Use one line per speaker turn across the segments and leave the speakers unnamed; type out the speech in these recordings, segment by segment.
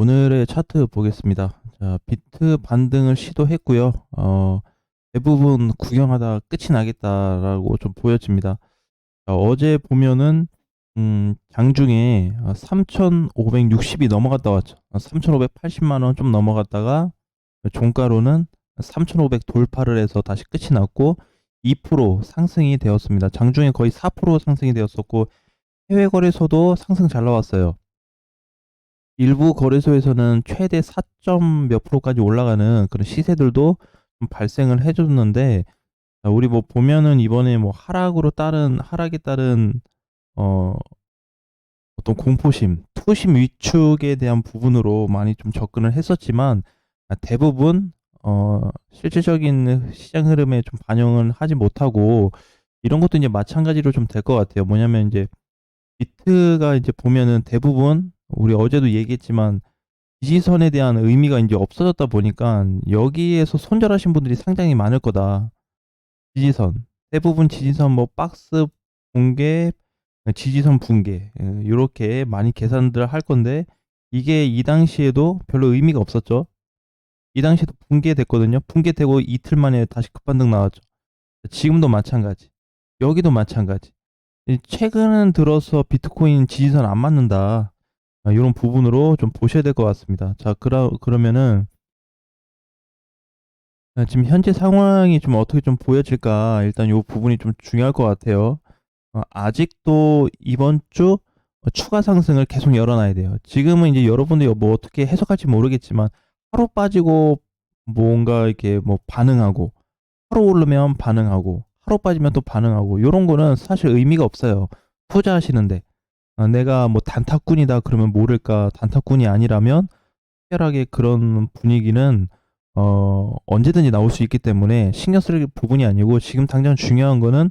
오늘의 차트 보겠습니다. 자, 비트 반등을 시도했고요. 대부분 구경하다 끝이 나겠다라고 좀 보여집니다. 자, 어제 보면은 장중에 3,560이 넘어갔다 왔죠. 3,580만 원 좀 넘어갔다가 종가로는 3,500 돌파를 해서 다시 끝이 났고 2% 상승이 되었습니다. 장중에 거의 4% 상승이 되었었고 해외 거래소도 상승 잘 나왔어요. 일부 거래소에서는 최대 4점 몇 프로까지 올라가는 그런 시세들도 좀 발생을 해줬는데, 자, 우리 뭐 보면은 이번에 뭐 하락에 따른 어 어떤 공포심, 투심 위축에 대한 부분으로 많이 좀 접근을 했었지만, 대부분 실질적인 시장 흐름에 좀 반영을 하지 못하고, 이런 것도 이제 마찬가지로 좀 될 것 같아요. 뭐냐면 이제 비트가 이제 보면은 대부분 우리 어제도 얘기했지만 지지선에 대한 의미가 이제 없어졌다 보니까 여기에서 손절하신 분들이 상당히 많을 거다. 지지선. 대부분 지지선 뭐 박스 붕괴, 지지선 붕괴, 요렇게 많이 계산들 할 건데, 이게 이 당시에도 별로 의미가 없었죠. 이 당시에도 붕괴됐거든요. 붕괴되고 이틀 만에 다시 급반등 나왔죠. 지금도 마찬가지. 여기도 마찬가지. 최근 들어서 비트코인 지지선 안 맞는다. 이런 부분으로 좀 보셔야 될 것 같습니다. 자, 그러면은 지금 현재 상황이 좀 어떻게 좀 보여질까? 일단 이 부분이 좀 중요할 것 같아요. 아직도 이번 주 추가 상승을 계속 열어놔야 돼요. 지금은 이제 여러분들이 뭐 어떻게 해석할지 모르겠지만 하루 빠지고 뭔가 이렇게 뭐 반응하고, 하루 오르면 반응하고, 하루 빠지면 또 반응하고, 이런 거는 사실 의미가 없어요. 투자하시는데. 내가 뭐 단타꾼이다 그러면 모를까? 단타꾼이 아니라면 특별하게 그런 분위기는 언제든지 나올 수 있기 때문에 신경 쓸 부분이 아니고, 지금 당장 중요한 거는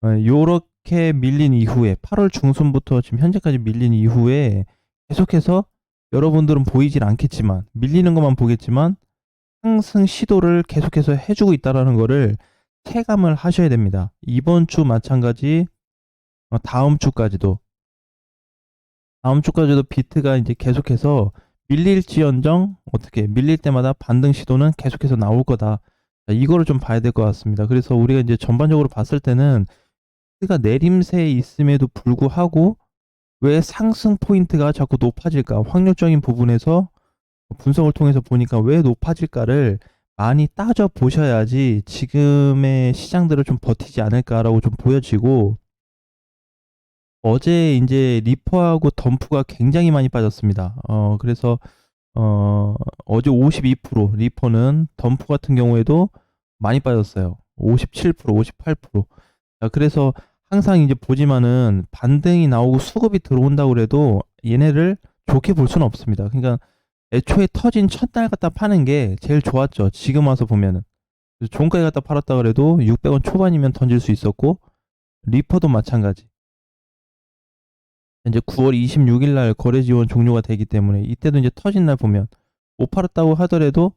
요렇게 밀린 이후에 8월 중순부터 지금 현재까지 밀린 이후에 계속해서 여러분들은 보이질 않겠지만, 밀리는 것만 보겠지만 상승 시도를 계속해서 해주고 있다라는 거를 체감을 하셔야 됩니다. 이번 주 마찬가지, 다음 주까지도 비트가 이제 계속해서 밀릴지언정, 어떻게 밀릴 때마다 반등 시도는 계속해서 나올 거다. 자, 이거를 좀 봐야 될 것 같습니다. 그래서 우리가 이제 전반적으로 봤을 때는 비트가 내림세에 있음에도 불구하고 왜 상승 포인트가 자꾸 높아질까? 확률적인 부분에서 분석을 통해서 보니까 왜 높아질까를 많이 따져 보셔야지 지금의 시장들을 좀 버티지 않을까라고 좀 보여지고, 어제 이제 리퍼하고 덤프가 굉장히 많이 빠졌습니다. 그래서 어제 52%, 리퍼는 덤프 같은 경우에도 많이 빠졌어요. 57%, 58%. 자, 그래서 항상 이제 보지만은 반등이 나오고 수급이 들어온다고 그래도 얘네를 좋게 볼 수는 없습니다. 그러니까 애초에 터진 첫날 갖다 파는 게 제일 좋았죠. 지금 와서 보면은. 그래서 종가에 갖다 팔았다 그래도 600원 초반이면 던질 수 있었고, 리퍼도 마찬가지. 이제 9월 26일 날 거래 지원 종료가 되기 때문에 이때도 이제 터진 날 보면 못 팔았다고 하더라도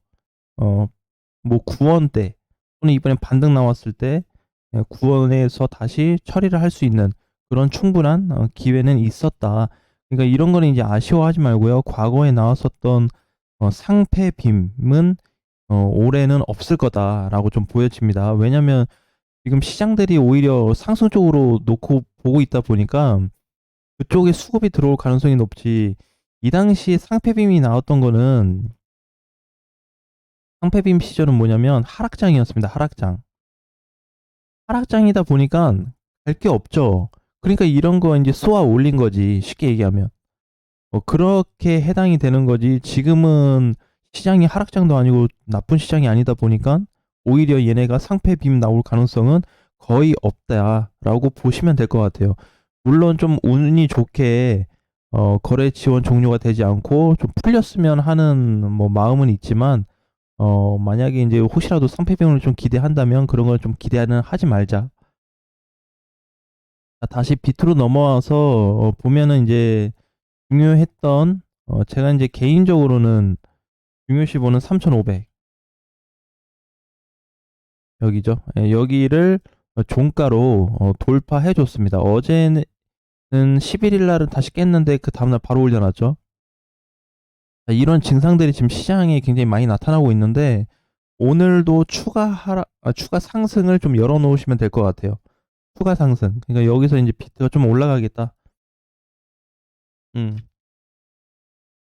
뭐 9원대 또는 이번에 반등 나왔을 때 9원에서 다시 처리를 할 수 있는 그런 충분한 기회는 있었다. 그러니까 이런 거는 이제 아쉬워하지 말고요. 과거에 나왔었던 상패빔은 올해는 없을 거다라고 좀 보여집니다. 왜냐면 지금 시장들이 오히려 상승 쪽으로 놓고 보고 있다 보니까 그쪽에 수급이 들어올 가능성이 높지. 이 당시에 상패빔이 나왔던 거는, 상패빔 시절은 뭐냐면 하락장이었습니다. 하락장이다 보니까 갈 게 없죠. 그러니까 이런 거 이제 쏘아 올린 거지. 쉽게 얘기하면. 그렇게 해당이 되는 거지. 지금은 시장이 하락장도 아니고 나쁜 시장이 아니다 보니까 오히려 얘네가 상패빔 나올 가능성은 거의 없다라고 보시면 될 것 같아요. 물론 좀 운이 좋게 거래 지원 종료가 되지 않고 좀 풀렸으면 하는 뭐 마음은 있지만, 만약에 이제 혹시라도 상패병을 좀 기대한다면 그런 걸 좀 기대는 하지 말자. 자, 다시 비트로 넘어와서 보면은 이제 중요했던, 제가 이제 개인적으로는 중요시 보는 3,500 여기죠. 예, 여기를 종가로 돌파해 줬습니다. 어제는 11일 날은 다시 깼는데 그 다음날 바로 올려놨죠. 자, 이런 증상들이 지금 시장에 굉장히 많이 나타나고 있는데 오늘도 추가 상승을 좀 열어 놓으시면 될 것 같아요. 추가 상승. 그러니까 여기서 인제 비트가 좀 올라가겠다. 음.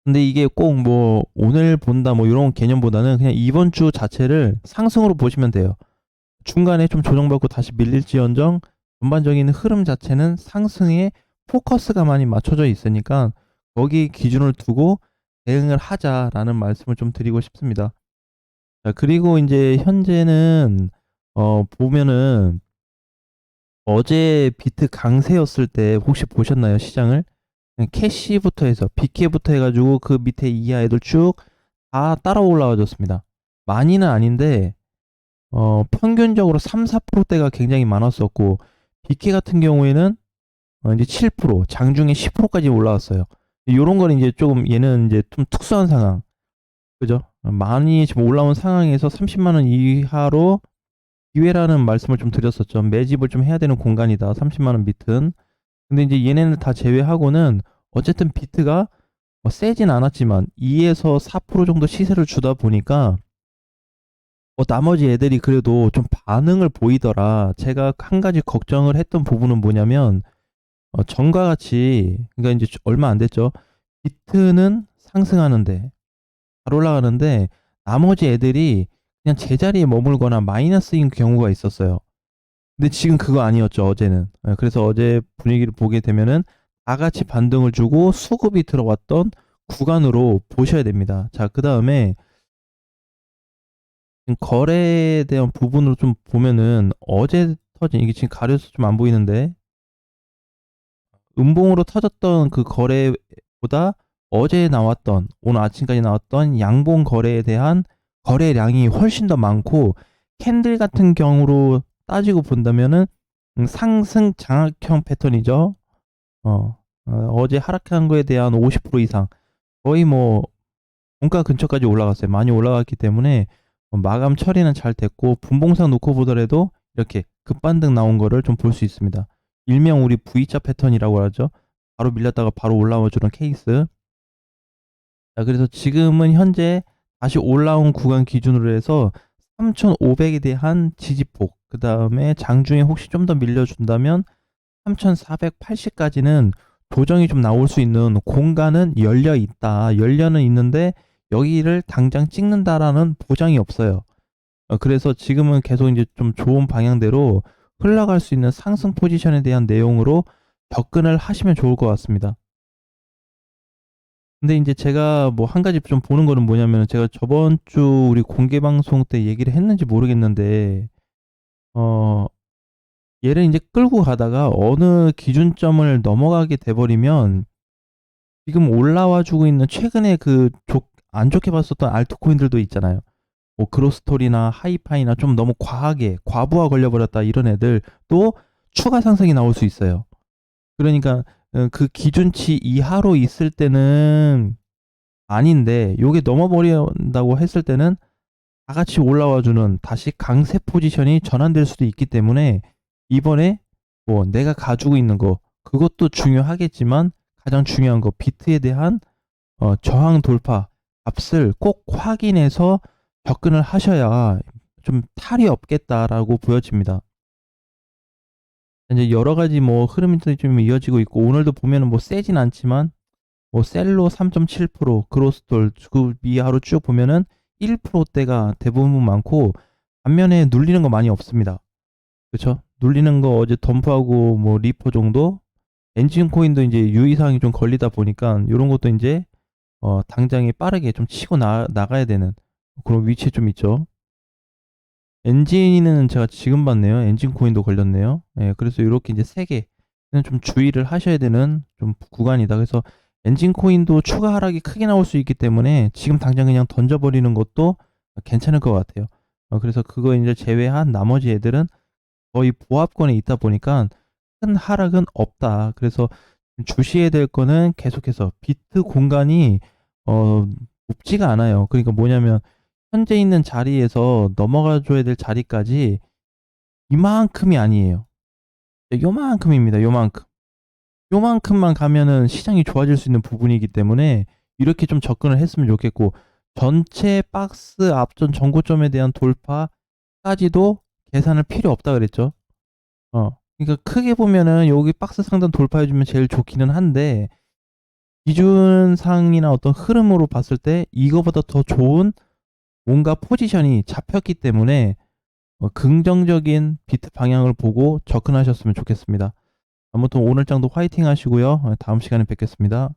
근데 이게 꼭 뭐 오늘 본다 뭐 요런 개념보다는 그냥 이번 주 자체를 상승으로 보시면 돼요. 중간에 좀 조정받고 다시 밀릴지언정 전반적인 흐름 자체는 상승에 포커스가 많이 맞춰져 있으니까 거기 기준을 두고 대응을 하자라는 말씀을 좀 드리고 싶습니다. 자, 그리고 인제 현재는 보면은 어제 비트 강세였을 때 혹시 보셨나요, 시장을? 캐시부터 해서 빅캐부터 해 가지고 그 밑에 이하 애들 쭉 다 따라 올라와 줬습니다. 많이는 아닌데 평균적으로 3-4% 대가 굉장히 많았었고 빅캐 같은 경우에는 이제 7% 장중에 10% 까지 올라왔어요. 요런 거는 이제 쪼금 얘는 인제 좀 특수한 상황. 그죠? 많이 지금 올라온 상황에서 300,000원 이하로 기회라는 말씀을 좀 드렸었죠. 매집을 좀 해야 되는 공간이다, 300,000원 밑은. 근데 이제 얘네를 다 제외하고는 어쨌든 비트가 세진 않았지만 2에서 4% 정도 시세를 주다 보니까 나머지 애들이 그래도 좀 반응을 보이더라. 제가 한 가지 걱정을 했던 부분은 뭐냐면 전과 같이 그러니까 인제 얼마 안 됐죠. 비트는 상승하는데 잘 올라가는데 나머지 애들이 그냥 제자리에 머물거나 마이너스인 경우가 있었어요. 근데 지금 그거 아니었죠, 어제는. 그래서 어제 분위기를 보게 되면은 다 같이 반등을 주고 수급이 들어왔던 구간으로 보셔야 됩니다. 자, 그다음에 거래에 대한 부분으로 좀 보면은 어제 터진 이게 지금 가려서 좀 안 보이는데 음봉으로 터졌던 그 거래보다 어제 나왔던 오늘 아침까지 나왔던 양봉 거래에 대한 거래량이 훨씬 더 많고 캔들 같은 경우로 따지고 본다면은 상승 장악형 패턴이죠. 어제 하락한 거에 대한 50% 이상 거의 뭐 종가 근처까지 올라갔어요. 많이 올라갔기 때문에 마감 처리는 잘 됐고 분봉상 놓고 보더라도 이렇게 급반등 나온 거를 좀 볼 수 있습니다. 일명 우리 V자 패턴이라고 하죠. 바로 밀렸다가 바로 올라와 주는 케이스. 자, 그래서 지금은 현재 다시 올라온 구간 기준으로 해서 3,500에 대한 지지폭, 그다음에 장중에 혹시 좀 더 밀려준다면 3,480 까지는 조정이 좀 나올 수 있는 공간은 열려 있다. 열려는 있는데 여기를 당장 찍는다라는 보장이 없어요. 그래서 지금은 계속 인제 좀 좋은 방향대로 흘러갈 수 있는 상승 포지션에 대한 내용으로 접근을 하시면 좋을 것 같습니다. 근데 인제 제가 뭐 한 가지 좀 보는 거는 뭐냐면은 제가 저번 주 우리 공개 방송 때 얘기를 했는지 모르겠는데 어 얘를 인제 끌고 가다가 어느 기준점을 넘어가게 돼 버리면 지금 올라와 주고 있는 최근에 그 안 좋게 봤었던 알트코인들도 있잖아요. 뭐 그로스토리나 하이파이나 좀 너무 과하게 과부하 걸려 버렸다 이런 애들 또 추가 상승이 나올 수 있어요. 그러니까 그 기준치 이하로 있을 때는 아닌데 요게 넘어 버린다고 했을 때는 다 같이 올라와 주는 다시 강세 포지션이 전환될 수도 있기 때문에 이번에 뭐 내가 가지고 있는 거 그것도 중요하겠지만 가장 중요한 거 비트에 대한 저항 돌파 값을 꼭 확인해서 접근을 하셔야 좀 '탈이 없겠다.'라고 보여집니다. 인제 여러 가지 뭐 흐름들이 좀 이어지고 있고 오늘도 보면은 뭐 세진 않지만 뭐 셀로 3.7% 그로스톨 그 이하로 쭉 보면은 1% 대가 대부분 많고 반면에 눌리는 거 많이 없습니다. 그쵸? 눌리는 거 어제 덤프하고 뭐 리퍼 정도? 엔진 코인도 인제 유의사항이 좀 걸리다 보니까 요런 것도 인제 당장에 빠르게 좀 치고 나가야 되는 그런 위치에 좀 있죠. 엔진은 제가 지금 봤네요. 엔진 코인도 걸렸네요. 예, 그래서 요렇게 인제 3 개는 좀 주의를 하셔야 되는 좀 구간이다. 그래서 엔진 코인도 추가 하락이 크게 나올 수 있기 때문에 지금 당장 그냥 던져 버리는 것도 괜찮을 것 같아요. 그래서 그거 인제 제외한 나머지 애들은 거의 보합권에 있다 보니까 큰 하락은 없다. 그래서 주시해야 될 거는 계속해서 비트 공간이 높지가 않아요. 그러니까 뭐냐면 현재 있는 자리에서 넘어가 줘야 될 자리까지 이만큼이 아니에요. 요만큼입니다. 요만큼. 요만큼만 가면은 시장이 좋아질 수 있는 부분이기 때문에 이렇게 좀 접근을 했으면 좋겠고, 전체 박스 앞전 전고점에 대한 돌파까지도 계산할 필요 없다 그랬죠. 그러니까 크게 보면은 여기 박스 상단 돌파해 주면 제일 좋기는 한데, 기준상이나 어떤 흐름으로 봤을 때 이거보다 더 좋은 뭔가 포지션이 잡혔기 때문에 긍정적인 비트 방향을 보고 접근하셨으면 좋겠습니다. 아무튼 오늘 장도 화이팅 하시고요. 다음 시간에 뵙겠습니다.